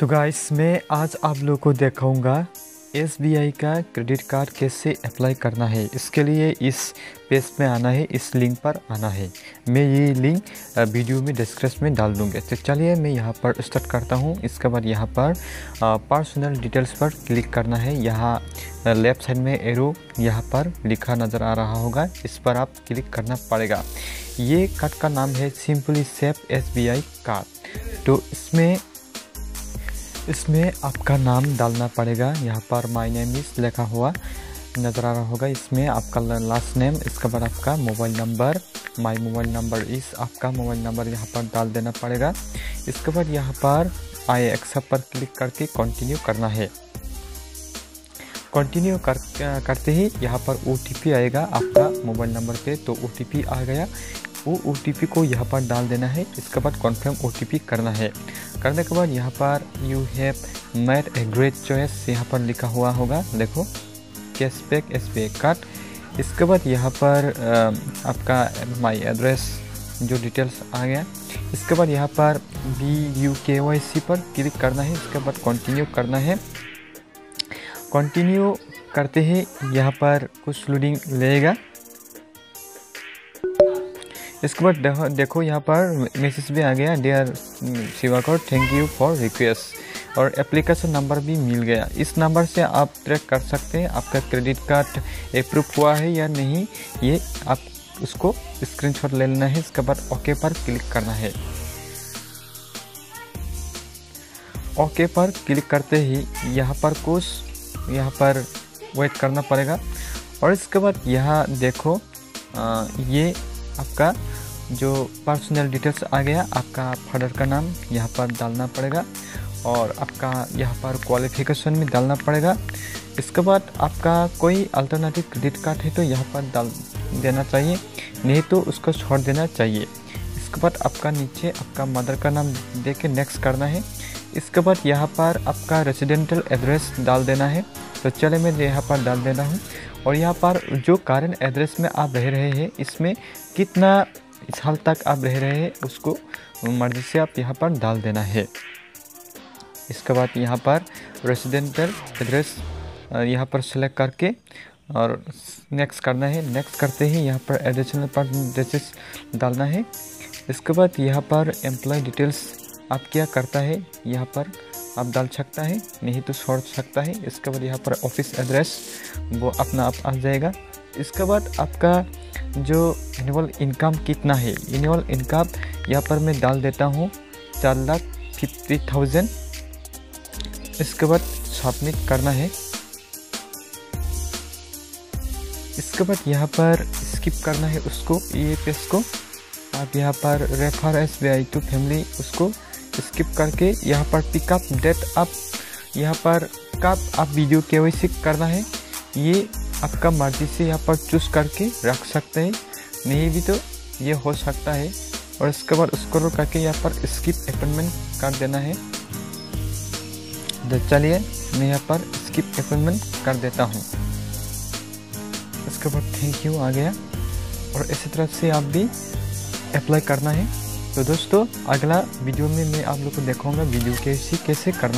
तो गाइस मैं आज आप लोगों को दिखाऊंगा SBI का क्रेडिट कार्ड कैसे अप्लाई करना है। इसके लिए इस पेज में आना है, इस लिंक पर आना है। मैं ये लिंक वीडियो में डिस्क्रिप्शन में डाल दूँगा। तो चलिए मैं यहाँ पर स्टार्ट करता हूँ। इसके बाद यहाँ पर पर्सनल डिटेल्स पर क्लिक करना है। यहाँ लेफ्ट साइड में एरो यहाँ पर लिखा नज़र आ रहा होगा, इस पर आप क्लिक करना पड़ेगा। ये कार्ड का नाम है सिंपली सेफ SBI कार्ड। तो इसमें आपका नाम डालना पड़ेगा। यहाँ पर माय नेम इज़ लिखा हुआ नज़र आ रहा होगा। इसमें आपका लास्ट नेम, इसके बाद आपका mobile number, my mobile number इस आपका मोबाइल नंबर यहाँ पर डाल देना पड़ेगा। इसके बाद यहाँ पर आई एक्सेप्ट पर क्लिक करके कंटिन्यू करना है। कंटिन्यू करते ही यहाँ पर OTP आएगा आपका मोबाइल नंबर पे। तो OTP आ गया, वो OTP को यहाँ पर डाल देना है। इसके बाद कन्फर्म OTP करना है। करने के बाद यहाँ पर you have made a great choice यहाँ पर लिखा हुआ होगा, देखो कैशबैक SBI कार्ड। इसके बाद यहाँ पर आपका माई एड्रेस जो डिटेल्स आ गया। इसके बाद यहाँ पर BU KYC पर क्लिक करना है। इसके बाद कंटिन्यू करना है। कंटिन्यू करते ही यहाँ पर कुछ लोडिंग लेगा। इसके बाद देखो यहाँ पर मैसेज भी आ गया, dear Shivakar thank you for request, और एप्लीकेशन नंबर भी मिल गया। इस नंबर से आप ट्रैक कर सकते हैं आपका क्रेडिट कार्ड अप्रूव हुआ है या नहीं। ये आप उसको स्क्रीनशॉट ले लेना है। इसके बाद ओके पर क्लिक करना है। ओके पर क्लिक करते ही यहाँ पर वेट करना पड़ेगा। और इसके बाद यहाँ देखो ये आपका जो पर्सनल डिटेल्स आ गया, आपका फादर का नाम यहाँ पर डालना पड़ेगा और आपका यहाँ पर क्वालिफिकेशन में डालना पड़ेगा। इसके बाद आपका कोई अल्टरनेटिव क्रेडिट कार्ड है तो यहाँ पर डाल देना चाहिए, नहीं तो उसको छोड़ देना चाहिए। इसके बाद आपका नीचे आपका मदर का नाम दे के नेक्स्ट करना है। इसके बाद यहाँ पर आपका रेजिडेंशियल एड्रेस डाल देना है। तो चले मैं यहाँ पर डाल देना हूँ। और यहाँ पर जो करंट एड्रेस में आप रह रहे हैं, इसमें कितना साल तक आप रह रहे हैं उसको मर्जी से आप यहाँ पर डाल देना है। इसके बाद यहाँ पर रेजिडेंशियल एड्रेस यहाँ पर सेलेक्ट करके और नेक्स्ट करना है। नेक्स्ट करते ही यहाँ पर एडिशनल पर डिटेल्स डालना है। इसके बाद यहाँ पर एम्प्लॉय डिटेल्स आप क्या करता है यहाँ पर आप डाल सकता है, नहीं तो छोड़ सकता है। इसके बाद यहाँ पर ऑफिस एड्रेस वो अपना आप आ जाएगा। इसके बाद आपका जो एनुअल इनकम कितना है, एनुअल इनकम यहाँ पर मैं डाल देता हूँ 4,50,000। इसके बाद सबमिट करना है। इसके बाद यहाँ पर स्किप करना है उसको, ये पेज को आप यहाँ पर रेफर SBI टू फैमिली उसको स्किप करके यहाँ पर पिकअप डेट आप यहाँ पर कब आप वीडियो KYC करना है ये आपका मर्जी से यहाँ पर चूज करके रख सकते हैं, नहीं भी तो ये हो सकता है। और इसके बाद स्क्रॉल करके यहाँ पर स्किप अपॉइंटमेंट कर देना है। तो चलिए मैं यहाँ पर स्किप अपॉइंटमेंट कर देता हूँ। इसके बाद थैंक यू आ गया। और इसी तरह से आप भी अप्लाई करना है। तो दोस्तों अगला वीडियो में मैं आप लोग को दिखाऊंगा वीडियो कैसे करना।